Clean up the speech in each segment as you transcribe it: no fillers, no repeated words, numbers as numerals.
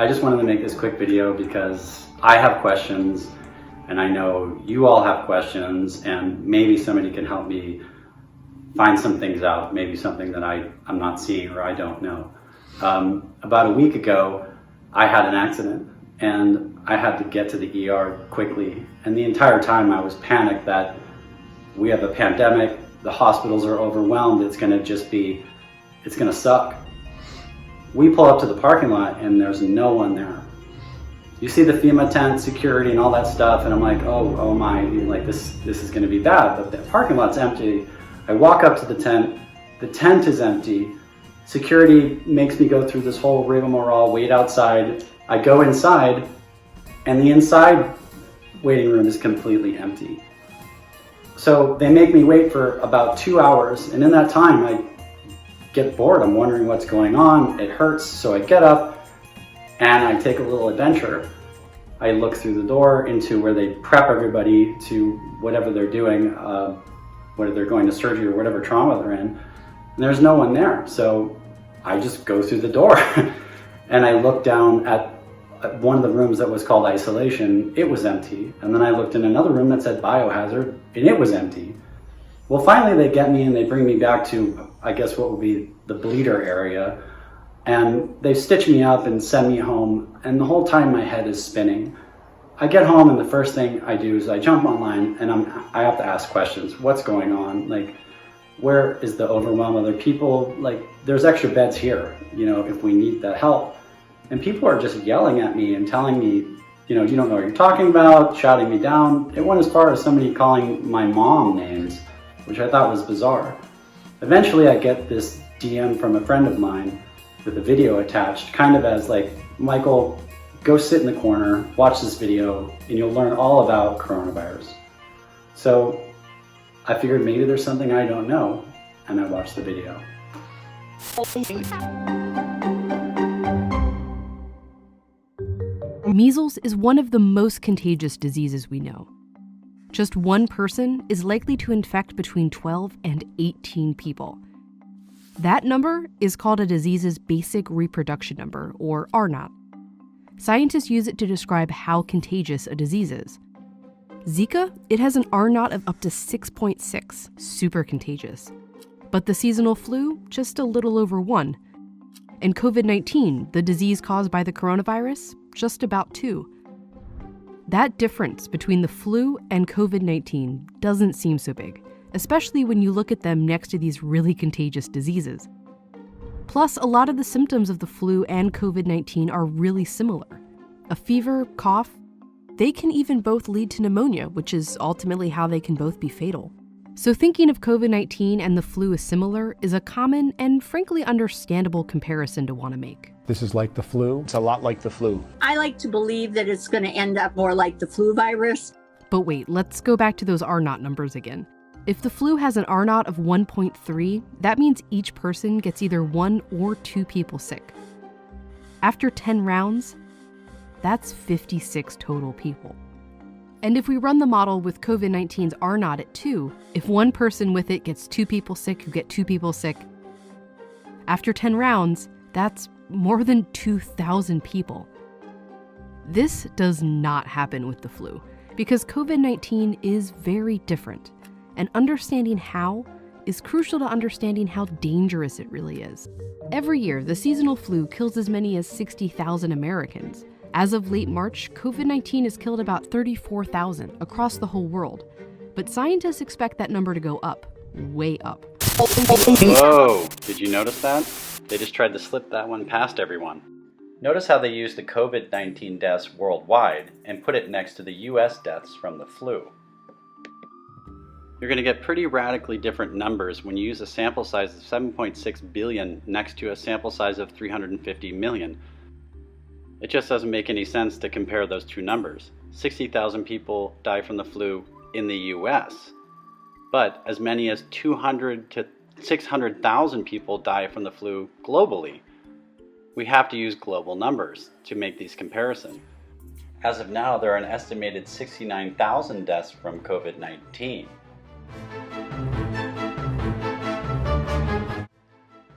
I just wanted to make this quick video because I have questions and I know you all have questions, and maybe somebody can help me find some things out, maybe something that I'm not seeing or I don't know. About a week ago, I had an accident and I had to get to the ER quickly. And the entire time I was panicked that we have a pandemic, the hospitals are overwhelmed, it's gonna suck. We pull up to the parking lot and there's no one there. You see the FEMA tent, security and all that stuff, and I'm like, oh my, like this is gonna be bad, but the parking lot's empty. I walk up to the tent is empty. Security makes me go through this whole rigmarole, wait outside. I go inside, and the inside waiting room is completely empty. So they make me wait for about 2 hours, and in that time I get bored. I'm wondering what's going on. It hurts, so I get up and I take a little adventure. I look through the door into where they prep everybody to whatever they're doing, whether they're going to surgery or whatever trauma they're in, and there's no one there. So I just go through the door and I look down at one of the rooms that was called isolation. It was empty. And then I looked in another room that said biohazard, and it was empty. Well, finally they get me and they bring me back to, I guess, what would be the bleeder area. And they stitch me up and send me home. And the whole time my head is spinning. I get home and the first thing I do is I jump online and I have to ask questions. What's going on? Like, where is the overwhelm of other people? Like, there's extra beds here, if we need that help. And people are just yelling at me and telling me, you don't know what you're talking about, shouting me down. It went as far as somebody calling my mom names, which I thought was bizarre. Eventually I get this DM from a friend of mine with a video attached, kind of as like, Michael, go sit in the corner, watch this video, and you'll learn all about coronavirus. So I figured maybe there's something I don't know, and I watched the video. Measles is one of the most contagious diseases we know. Just one person is likely to infect between 12 and 18 people. That number is called a disease's basic reproduction number, or R0. Scientists use it to describe how contagious a disease is. Zika, it has an R0 of up to 6.6, super contagious. But the seasonal flu, just a little over 1. And COVID-19, the disease caused by the coronavirus, just about 2. That difference between the flu and COVID-19 doesn't seem so big, especially when you look at them next to these really contagious diseases. Plus, a lot of the symptoms of the flu and COVID-19 are really similar. A fever, cough, they can even both lead to pneumonia, which is ultimately how they can both be fatal. So thinking of COVID-19 and the flu as similar is a common and frankly understandable comparison to want to make. This is like the flu? It's a lot like the flu. I like to believe that it's going to end up more like the flu virus. But wait, let's go back to those R0 numbers again. If the flu has an R0 of 1.3, that means each person gets either 1 or 2 people sick. After 10 rounds, that's 56 total people. And if we run the model with COVID-19's R0 at 2, if one person with it gets 2 people sick who get 2 people sick, after 10 rounds, that's more than 2,000 people. This does not happen with the flu, because COVID-19 is very different, and understanding how is crucial to understanding how dangerous it really is. Every year, the seasonal flu kills as many as 60,000 Americans. As of late March, COVID-19 has killed about 34,000 across the whole world, but scientists expect that number to go up, way up. Whoa, did you notice that? They just tried to slip that one past everyone. Notice how they used the COVID-19 deaths worldwide and put it next to the US deaths from the flu. You're going to get pretty radically different numbers when you use a sample size of 7.6 billion next to a sample size of 350 million. It just doesn't make any sense to compare those two numbers. 60,000 people die from the flu in the US, but as many as 200 to 600,000 people die from the flu globally. We have to use global numbers to make these comparisons. As of now, there are an estimated 69,000 deaths from COVID-19.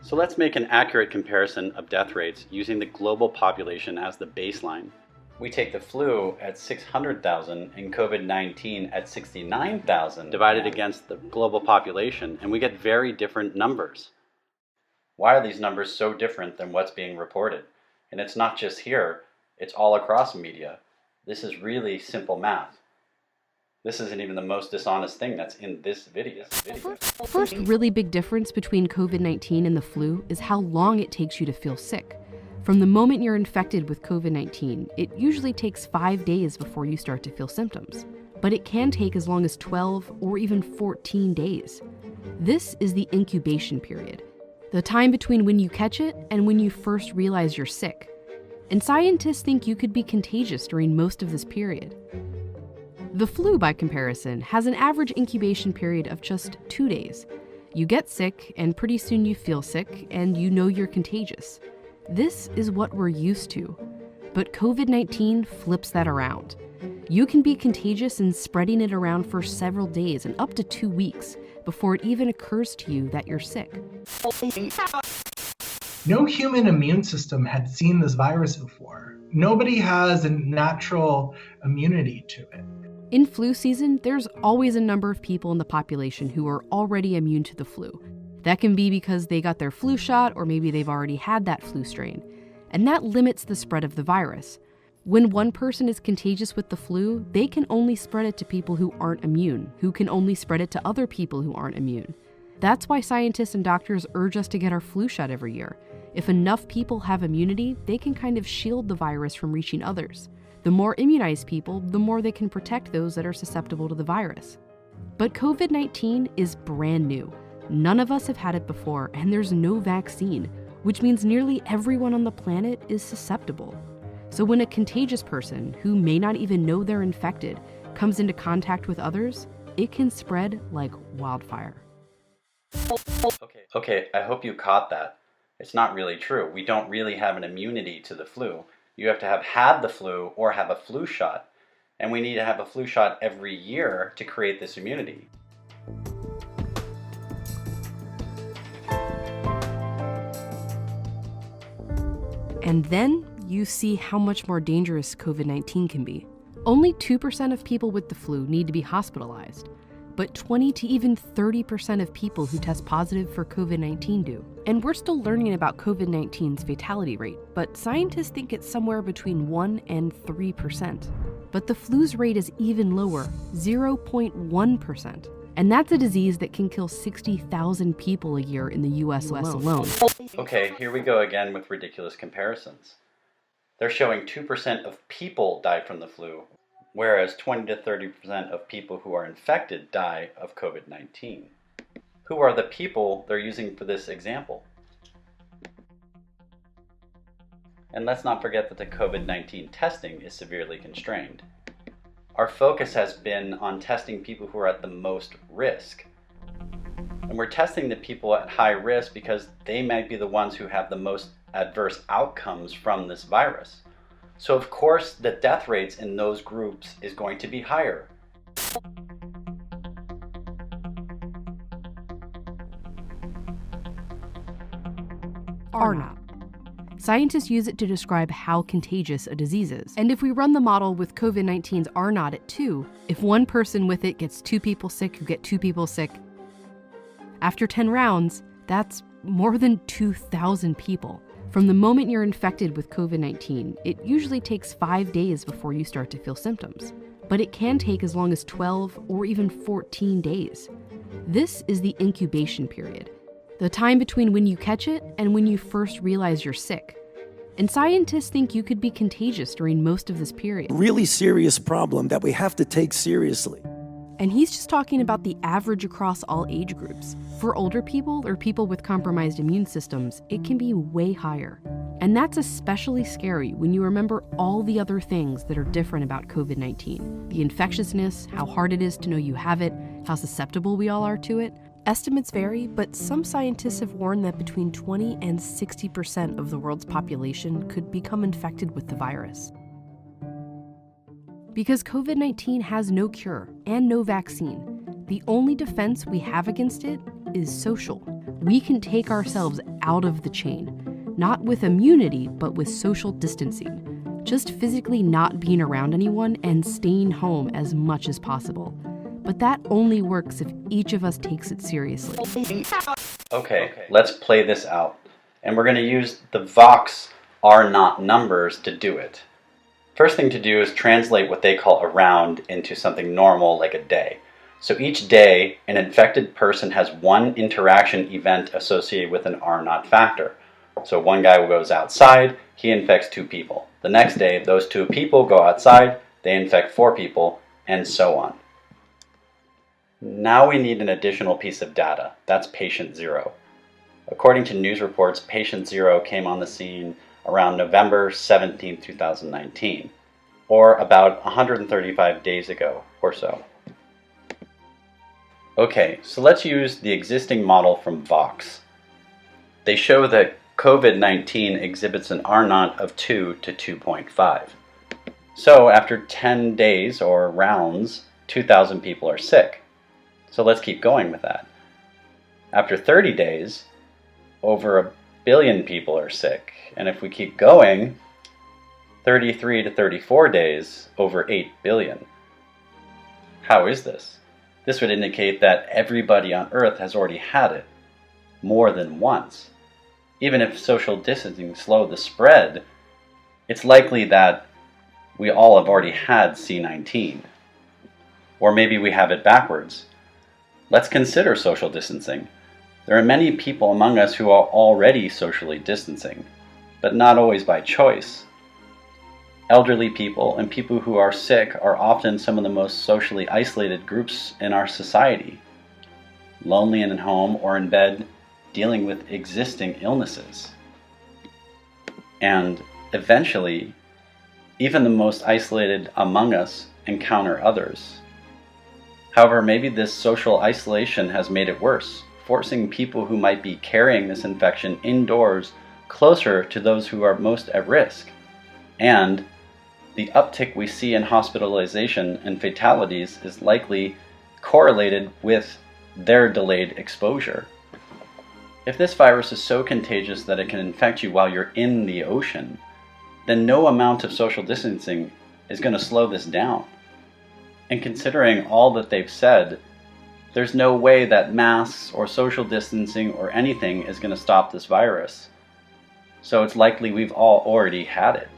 So So let's make an accurate comparison of death rates using the global population as the baseline. We take the flu at 600,000 and COVID-19 at 69,000 divided against the global population, and we get very different numbers. Why are these numbers so different than what's being reported? And it's not just here, it's all across media. This is really simple math. This isn't even the most dishonest thing that's in this video. First really big difference between COVID-19 and the flu is how long it takes you to feel sick. From the moment you're infected with COVID-19, it usually takes 5 days before you start to feel symptoms. But it can take as long as 12 or even 14 days. This is the incubation period, the time between when you catch it and when you first realize you're sick. And scientists think you could be contagious during most of this period. The flu, by comparison, has an average incubation period of just 2 days. You get sick, and pretty soon you feel sick, and you know you're contagious. This is what we're used to. But COVID-19 flips that around. You can be contagious and spreading it around for several days and up to 2 weeks before it even occurs to you that you're sick. No human immune system had seen this virus before. Nobody has a natural immunity to it. In flu season, there's always a number of people in the population who are already immune to the flu. That can be because they got their flu shot, or maybe they've already had that flu strain. And that limits the spread of the virus. When one person is contagious with the flu, they can only spread it to people who aren't immune, who can only spread it to other people who aren't immune. That's why scientists and doctors urge us to get our flu shot every year. If enough people have immunity, they can kind of shield the virus from reaching others. The more immunized people, the more they can protect those that are susceptible to the virus. But COVID-19 is brand new. None of us have had it before, and there's no vaccine, which means nearly everyone on the planet is susceptible. So when a contagious person, who may not even know they're infected, comes into contact with others, it can spread like wildfire. Okay, I hope you caught that. It's not really true. We don't really have an immunity to the flu. You have to have had the flu or have a flu shot. And we need to have a flu shot every year to create this immunity. And then you see how much more dangerous COVID-19 can be. Only 2% of people with the flu need to be hospitalized, but 20 to even 30% of people who test positive for COVID-19 do. And we're still learning about COVID-19's fatality rate, but scientists think it's somewhere between 1 and 3%. But the flu's rate is even lower, 0.1%. And that's a disease that can kill 60,000 people a year in the US alone. Okay, here we go again with ridiculous comparisons. They're showing 2% of people die from the flu, whereas 20 to 30% of people who are infected die of COVID-19. Who are the people they're using for this example? And let's not forget that the COVID-19 testing is severely constrained. Our focus has been on testing people who are at the most risk. And we're testing the people at high risk because they might be the ones who have the most adverse outcomes from this virus. So of course, the death rates in those groups is going to be higher. R-naught. Scientists use it to describe how contagious a disease is. And if we run the model with COVID-19's R-naught at 2, if one person with it gets 2 people sick who get 2 people sick, after 10 rounds, that's more than 2,000 people. From the moment you're infected with COVID-19, it usually takes 5 days before you start to feel symptoms. But it can take as long as 12 or even 14 days. This is the incubation period, the time between when you catch it and when you first realize you're sick. And scientists think you could be contagious during most of this period. Really serious problem that we have to take seriously. And he's just talking about the average across all age groups. For older people or people with compromised immune systems, it can be way higher. And that's especially scary when you remember all the other things that are different about COVID-19. The infectiousness, how hard it is to know you have it, how susceptible we all are to it. Estimates vary, but some scientists have warned that between 20 and 60% of the world's population could become infected with the virus. Because COVID-19 has no cure and no vaccine, the only defense we have against it is social. we can take ourselves out of the chain, not with immunity, but with social distancing. Just physically not being around anyone and staying home as much as possible. But that only works if each of us takes it seriously. Okay, let's play this out. And we're going to use the Vox are not numbers to do it. First thing to do is translate what they call around into something normal like a day. So each day, an infected person has one interaction event associated with an R naught factor. So one guy goes outside, he infects 2 people. The next day, those 2 people go outside, they infect 4 people, and so on. Now we need an additional piece of data. That's patient 0. According to news reports, patient 0 came on the scene around November 17, 2019, or about 135 days ago or so. Okay, so let's use the existing model from Vox. They show that COVID-19 exhibits an R naught of 2 to 2.5. So after 10 days or rounds, 2,000 people are sick. So let's keep going with that. After 30 days, over 1 billion people are sick. And if we keep going, 33 to 34 days, over 8 billion. How is this? This would indicate that everybody on Earth has already had it, more than once. Even if social distancing slowed the spread, it's likely that we all have already had C19. Or maybe we have it backwards. Let's consider social distancing. There are many people among us who are already socially distancing, but not always by choice. Elderly people and people who are sick are often some of the most socially isolated groups in our society, lonely and at home or in bed, dealing with existing illnesses. And eventually, even the most isolated among us encounter others. However, maybe this social isolation has made it worse, forcing people who might be carrying this infection indoors closer to those who are most at risk. And the uptick we see in hospitalization and fatalities is likely correlated with their delayed exposure. If this virus is so contagious that it can infect you while you're in the ocean, then no amount of social distancing is going to slow this down. And considering all that they've said, there's no way that masks or social distancing or anything is going to stop this virus. So it's likely we've all already had it.